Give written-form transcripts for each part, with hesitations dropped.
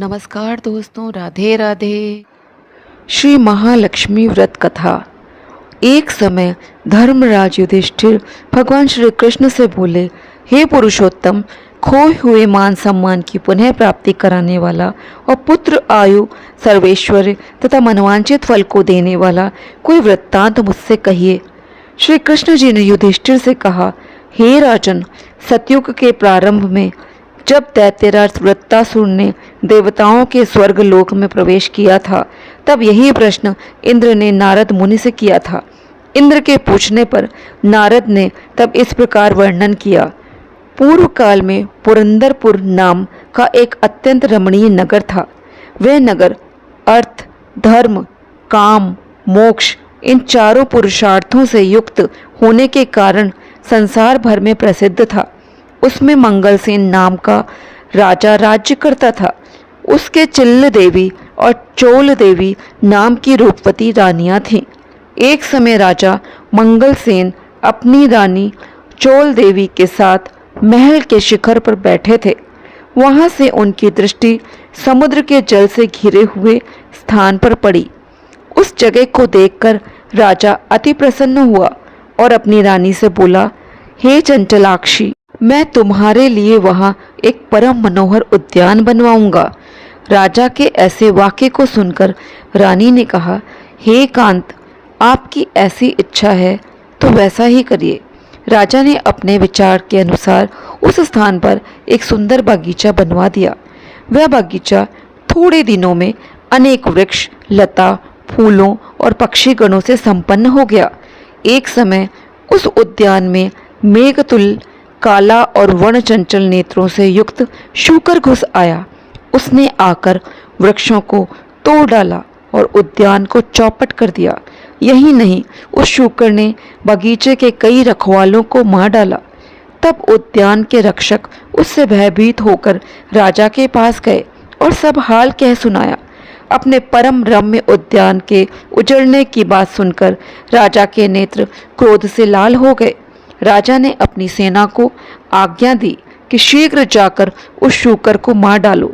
नमस्कार दोस्तों, राधे राधे। श्री महालक्ष्मी व्रत कथा। एक समय धर्मराज युधिष्ठिर भगवान श्री कृष्ण से बोले, हे पुरुषोत्तम, खोए हुए मान सम्मान की पुनः प्राप्ति कराने वाला और पुत्र आयु सर्वेश्वर तथा मनवांचित फल को देने वाला कोई वृत्तांत मुझसे कहिए। श्री कृष्ण जी ने युधिष्ठिर से कहा, हे राजन, सतयुग के प्रारंभ में जब दैत्यराज वृत्तासुर ने देवताओं के स्वर्ग लोक में प्रवेश किया था, तब यही प्रश्न इंद्र ने नारद मुनि से किया था। इंद्र के पूछने पर नारद ने तब इस प्रकार वर्णन किया। पूर्व काल में पुरंदरपुर नाम का एक अत्यंत रमणीय नगर था। वह नगर अर्थ, धर्म, काम, मोक्ष इन चारों पुरुषार्थों से युक्त होने के कारण संसार भर में प्रसिद्ध था। उसमें मंगलसेन नाम का राजा राज्य करता था। उसके चिल्ल देवी और चोल देवी नाम की रूपवती रानियां थीं। एक समय राजा मंगलसेन अपनी रानी चोल देवी के साथ महल के शिखर पर बैठे थे। वहां से उनकी दृष्टि समुद्र के जल से घिरे हुए स्थान पर पड़ी। उस जगह को देखकर राजा अति प्रसन्न हुआ और अपनी रानी से बोला, हे चंचलाक्षी, मैं तुम्हारे लिए वहां एक परम मनोहर उद्यान बनवाऊंगा। राजा के ऐसे वाक्य को सुनकर रानी ने कहा, हे कांत, आपकी ऐसी इच्छा है तो वैसा ही करिए। राजा ने अपने विचार के अनुसार उस स्थान पर एक सुंदर बागीचा बनवा दिया। वह बागीचा थोड़े दिनों में अनेक वृक्ष, लता, फूलों और पक्षी गणों से संपन्न हो गया। एक समय उस उद्यान में मेघतुल्य काला और वर्ण चंचल नेत्रों से युक्त शूकर घुस आया। उसने आकर वृक्षों को तोड़ डाला और उद्यान को चौपट कर दिया। यही नहीं, उस शूकर ने बगीचे के कई रखवालों को मार डाला। तब उद्यान के रक्षक उससे भयभीत होकर राजा के पास गए और सब हाल कह सुनाया। अपने परम रम्य उद्यान के उजड़ने की बात सुनकर राजा के नेत्र क्रोध से लाल हो गए। राजा ने अपनी सेना को आज्ञा दी कि शीघ्र जाकर उस शूकर को मार डालो।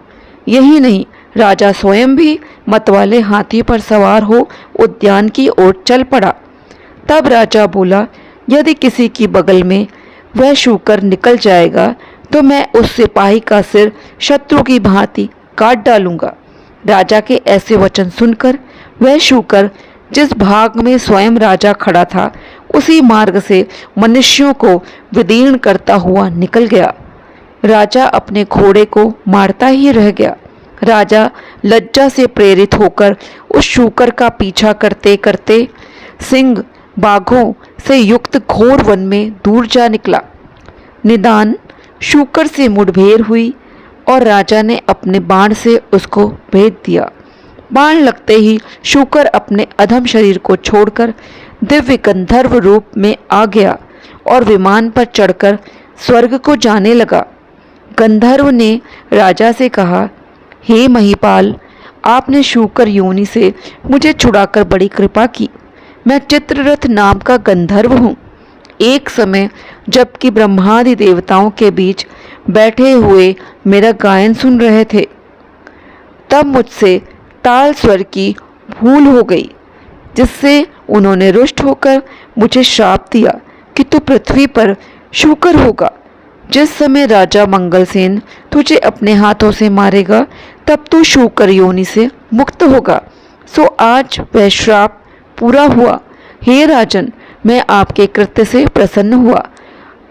यही नहीं, राजा स्वयं भी मतवाले हाथी पर सवार हो उद्यान की ओर चल पड़ा। तब राजा बोला, यदि किसी की बगल में वह शूकर निकल जाएगा तो मैं उस सिपाही का सिर शत्रु की भांति काट डालूंगा। राजा के ऐसे वचन सुनकर वह शूकर जिस भाग में स्वयं राजा खड़ा था, उसी मार्ग से मनुष्यों को विदीर्ण करता हुआ निकल गया। राजा अपने घोड़े को मारता ही रह गया। राजा लज्जा से प्रेरित होकर उस शूकर का पीछा करते करते सिंह बाघों से युक्त घोर वन में दूर जा निकला। निदान शूकर से मुठभेड़ हुई और राजा ने अपने बाण से उसको भेद दिया। बाण लगते ही शूकर अपने अधम शरीर को छोड़कर दिव्य गंधर्व रूप में आ गया और विमान पर चढ़कर स्वर्ग को जाने लगा। गंधर्व ने राजा से कहा, हे महिपाल, आपने शूकर योनि से मुझे छुड़ाकर बड़ी कृपा की। मैं चित्ररथ नाम का गंधर्व हूँ। एक समय जबकि ब्रह्मादि देवताओं के बीच बैठे हुए मेरा गायन सुन रहे थे, तब मुझसे ताल स्वर की भूल हो गई, जिससे उन्होंने रुष्ट होकर मुझे श्राप दिया कि तू पृथ्वी पर शूकर होगा। जिस समय राजा मंगलसेन तुझे अपने हाथों से मारेगा, तब तू शूकर योनि से मुक्त होगा। सो आज वह श्राप पूरा हुआ। हे राजन, मैं आपके कृत्य से प्रसन्न हुआ।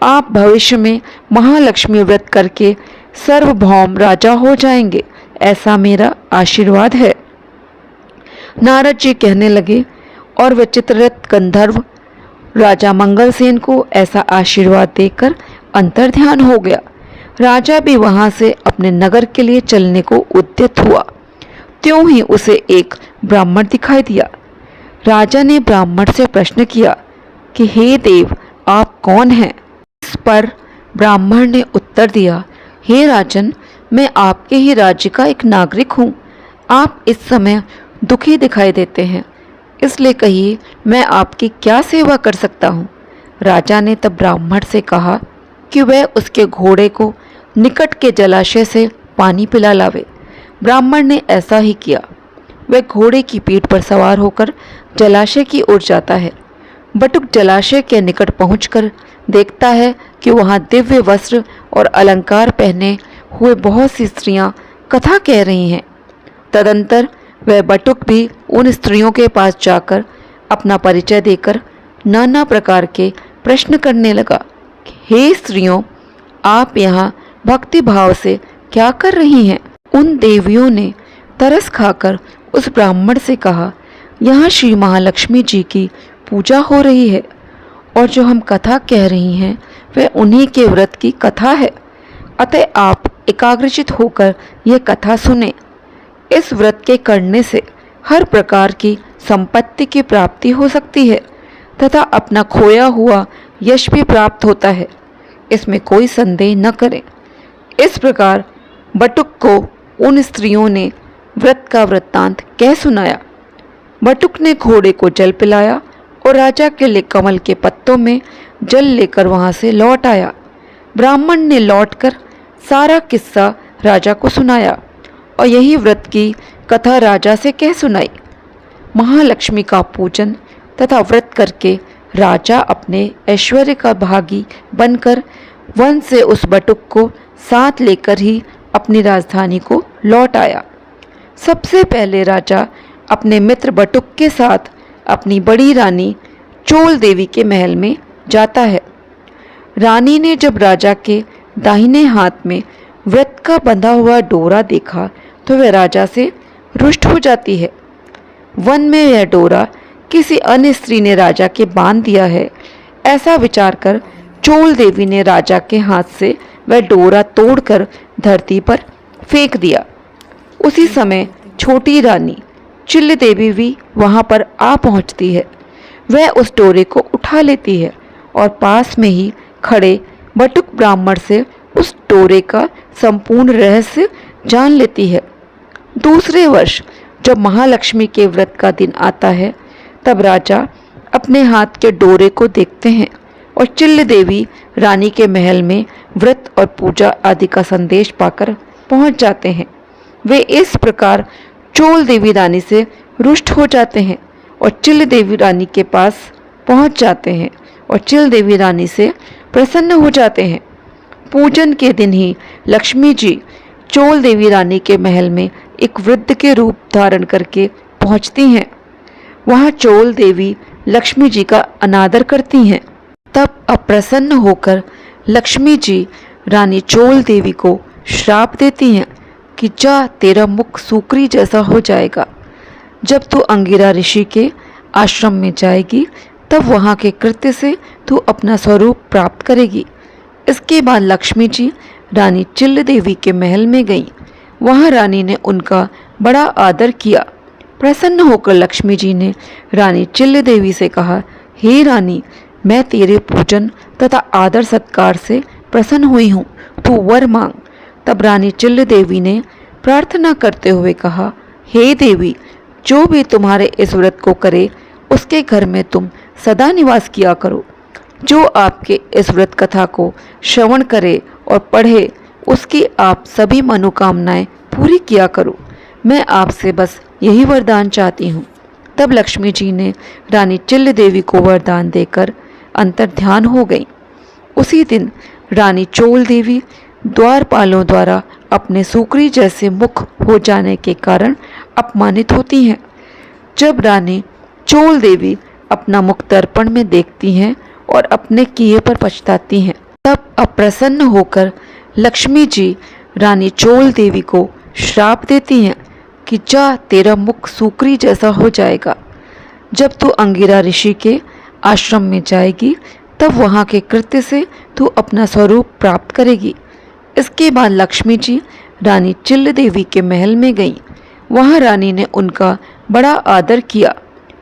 आप भविष्य में महालक्ष्मी व्रत करके सार्वभौम राजा हो जाएंगे, ऐसा मेरा आशीर्वाद है। नारद जी कहने लगे और वह चित्ररथ गंधर्व राजा मंगलसेन को ऐसा आशीर्वाद देकर अंतर्ध्यान हो गया। राजा भी वहां से अपने नगर के लिए चलने को उद्यत हुआ। त्यों ही उसे एक ब्राह्मण दिखाई दिया। राजा ने ब्राह्मण से प्रश्न किया कि हे देव, आप कौन हैं? इस पर ब्राह्मण ने उत्तर दिया, हे राजन, मैं आपके ही राज्य का एक नागरिक हूँ। आप इस समय दुखी दिखाई देते हैं, इसलिए कहिए मैं आपकी क्या सेवा कर सकता हूँ। राजा ने तब ब्राह्मण से कहा कि वह उसके घोड़े को निकट के जलाशय से पानी पिला लावे। ब्राह्मण ने ऐसा ही किया। वह घोड़े की पीठ पर सवार होकर जलाशय की ओर जाता है। बटुक जलाशय के निकट पहुंचकर देखता है कि वहां दिव्य वस्त्र और अलंकार पहने हुए बहुत सी स्त्रियां कथा कह रही हैं। तदंतर वह बटुक भी उन स्त्रियों के पास जाकर अपना परिचय देकर नाना प्रकार के प्रश्न करने लगा। हे स्त्रियों, आप यहाँ भक्ति भाव से क्या कर रही हैं? उन देवियों ने तरस खाकर उस ब्राह्मण से कहा, यहाँ श्री महालक्ष्मी जी की पूजा हो रही है और जो हम कथा कह रही हैं वह उन्हीं के व्रत की कथा है। अतः आप एकाग्रचित होकर यह कथा सुने। इस व्रत के करने से हर प्रकार की संपत्ति की प्राप्ति हो सकती है तथा अपना खोया हुआ यश भी प्राप्त होता है, इसमें कोई संदेह न करें। इस प्रकार बटुक को उन स्त्रियों ने व्रत का वृत्तांत कह सुनाया। बटुक ने घोड़े को जल पिलाया और राजा के लिए कमल के पत्तों में जल लेकर वहां से लौट आया। ब्राह्मण ने लौटकर सारा किस्सा राजा को सुनाया और यही व्रत की कथा राजा से कह सुनाई। महालक्ष्मी का पूजन तथा व्रत करके राजा अपने ऐश्वर्य का भागी बनकर वन से उस बटुक को साथ लेकर ही अपनी राजधानी को लौट आया। सबसे पहले राजा अपने मित्र बटुक के साथ अपनी बड़ी रानी चोल देवी के महल में जाता है। रानी ने जब राजा के दाहिने हाथ में व्रत का बंधा हुआ डोरा देखा तो वह राजा से रुष्ट हो जाती है। वन में यह डोरा किसी अन्य स्त्री ने राजा के बांध दिया है, ऐसा विचार कर चोल देवी ने राजा के हाथ से वह डोरा तोड़कर धरती पर फेंक दिया। उसी समय छोटी रानी चिल्ल देवी भी वहां पर आ पहुंचती है। वह उस डोरे को उठा लेती है और पास में ही खड़े बटुक ब्राह्मण से उस डोरे का संपूर्ण रहस्य जान लेती है। दूसरे वर्ष जब महालक्ष्मी के व्रत का दिन आता है तब राजा अपने हाथ के डोरे को देखते हैं और चिल्ल देवी रानी के महल में व्रत और पूजा आदि का संदेश पाकर पहुंच जाते हैं। वे इस प्रकार चोल देवी रानी से रुष्ट हो जाते हैं और चिल्ल देवी रानी के पास पहुंच जाते हैं और चिल्ल देवी रानी से प्रसन्न हो जाते हैं। पूजन के दिन ही लक्ष्मी जी चोल देवी रानी के महल में एक वृद्ध के रूप धारण करके पहुंचती हैं। वहां चोल देवी लक्ष्मी जी का अनादर करती हैं। तब अप्रसन्न होकर लक्ष्मी जी रानी चोल देवी को श्राप देती हैं कि जा, तेरा मुख सूकरी जैसा हो जाएगा। जब तू अंगिरा ऋषि के आश्रम में जाएगी तब वहाँ के कृत्य से तू अपना स्वरूप प्राप्त करेगी। इसके बाद लक्ष्मी जी रानी चिल्ल देवी के महल में गईं। वहाँ रानी ने उनका बड़ा आदर किया। प्रसन्न होकर लक्ष्मी जी ने रानी चिल्ल देवी से कहा, हे रानी, मैं तेरे पूजन तथा आदर सत्कार से प्रसन्न हुई हूँ, तू वर मांग। तब रानी चिल्ल देवी ने प्रार्थना करते हुए कहा, हे देवी, जो भी तुम्हारे इस व्रत को करे उसके घर में तुम सदा निवास किया करो। जो आपके इस व्रत कथा को श्रवण करे और पढ़े उसकी आप सभी मनोकामनाएं पूरी किया करो। मैं आपसे बस यही वरदान चाहती हूँ। तब लक्ष्मी जी ने रानी चिल्ल देवी को वरदान देकर अंतर्ध्यान हो गई। उसी दिन रानी चोल देवी द्वारपालों द्वारा अपने सूकरी जैसे मुख हो जाने के कारण अपमानित होती हैं। जब रानी चोल देवी अपना मुख दर्पण में देखती हैं और अपने किए पर पछताती हैं, तब अप्रसन्न होकर लक्ष्मी जी रानी चोल देवी को श्राप देती हैं कि जा, तेरा मुख सूकरी जैसा हो जाएगा। जब तू अंगिरा ऋषि के आश्रम में जाएगी तब वहाँ के कृत्य से तू अपना स्वरूप प्राप्त करेगी। इसके बाद लक्ष्मी जी रानी चिल्ल देवी के महल में गईं। वहाँ रानी ने उनका बड़ा आदर किया।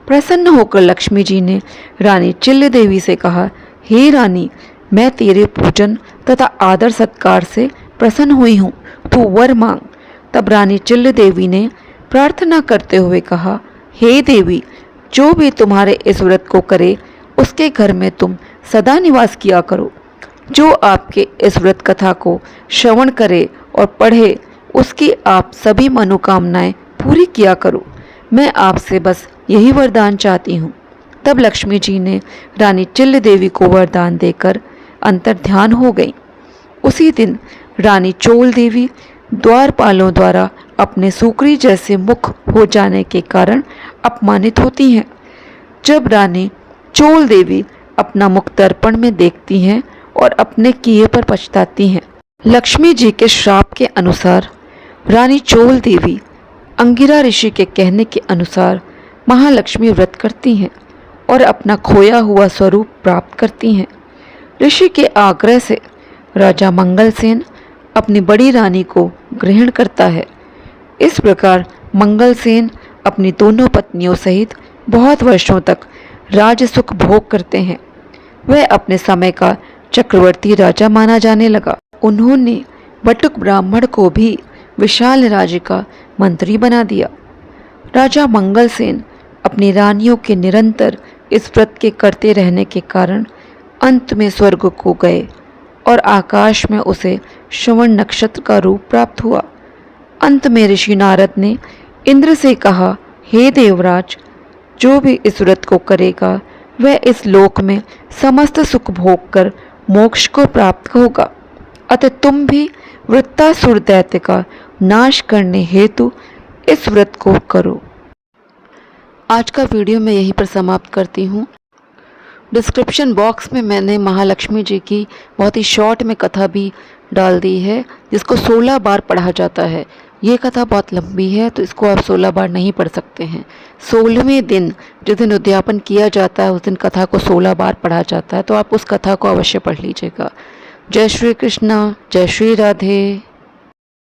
प्रसन्न होकर लक्ष्मी जी ने रानी चिल्ल देवी से कहा, हे रानी, मैं तेरे पूजन तथा आदर सत्कार से प्रसन्न हुई हूँ, तू वर मांग। तब रानी चिल्ल देवी ने प्रार्थना करते हुए कहा, हे देवी, जो भी तुम्हारे इस व्रत को करे उसके घर में तुम सदा निवास किया करो। जो आपके इस व्रत कथा को श्रवण करे और पढ़े उसकी आप सभी मनोकामनाएं पूरी किया करो। मैं आपसे बस यही वरदान चाहती हूँ। तब लक्ष्मी जी ने रानी चिल्ल देवी को वरदान देकर अंतर्ध्यान हो गई। उसी दिन रानी चोल देवी द्वारपालों द्वारा अपने सूकरी जैसे मुख हो जाने के कारण अपमानित होती हैं। जब रानी चोल देवी अपना मुख दर्पण में देखती हैं और अपने किए पर पछताती हैं। लक्ष्मी जी के श्राप के अनुसार रानी चोल देवी अंगिरा ऋषि के कहने के अनुसार महालक्ष्मी व्रत करती हैं और अपना खोया हुआ स्वरूप प्राप्त करती हैं। ऋषि के आग्रह से राजा मंगलसेन अपनी बड़ी रानी को ग्रहण करता है। इस प्रकार मंगलसेन अपनी दोनों पत्नियों सहित बहुत वर्षों तक राज सुख भोग करते हैं। वह अपने समय का चक्रवर्ती राजा माना जाने लगा। उन्होंने बटुक ब्राह्मण को भी विशाल राज्य का मंत्री बना दिया। राजा मंगलसेन अपनी रानियों के निरंतर इस व्रत के करते रहने के कारण अंत में स्वर्ग को गए और आकाश में उसे श्रवण नक्षत्र का रूप प्राप्त हुआ। अंत में ऋषि नारद ने इंद्र से कहा, हे देवराज, जो भी इस व्रत को करेगा वह इस लोक में समस्त सुख भोग कर मोक्ष को प्राप्त होगा। अतः तुम भी वृत्तासुर दैत्य का नाश करने हेतु इस व्रत को करो। आज का वीडियो मैं यहीं पर समाप्त करती हूँ। डिस्क्रिप्शन बॉक्स में मैंने महालक्ष्मी जी की बहुत ही शॉर्ट में कथा भी डाल दी है, जिसको 16 बार पढ़ा जाता है। ये कथा बहुत लंबी है तो इसको आप 16 बार नहीं पढ़ सकते हैं। 16वें दिन जिस दिन उद्यापन किया जाता है उस दिन कथा को 16 बार पढ़ा जाता है, तो आप उस कथा को अवश्य पढ़ लीजिएगा। जय श्री कृष्णा, जय श्री राधे।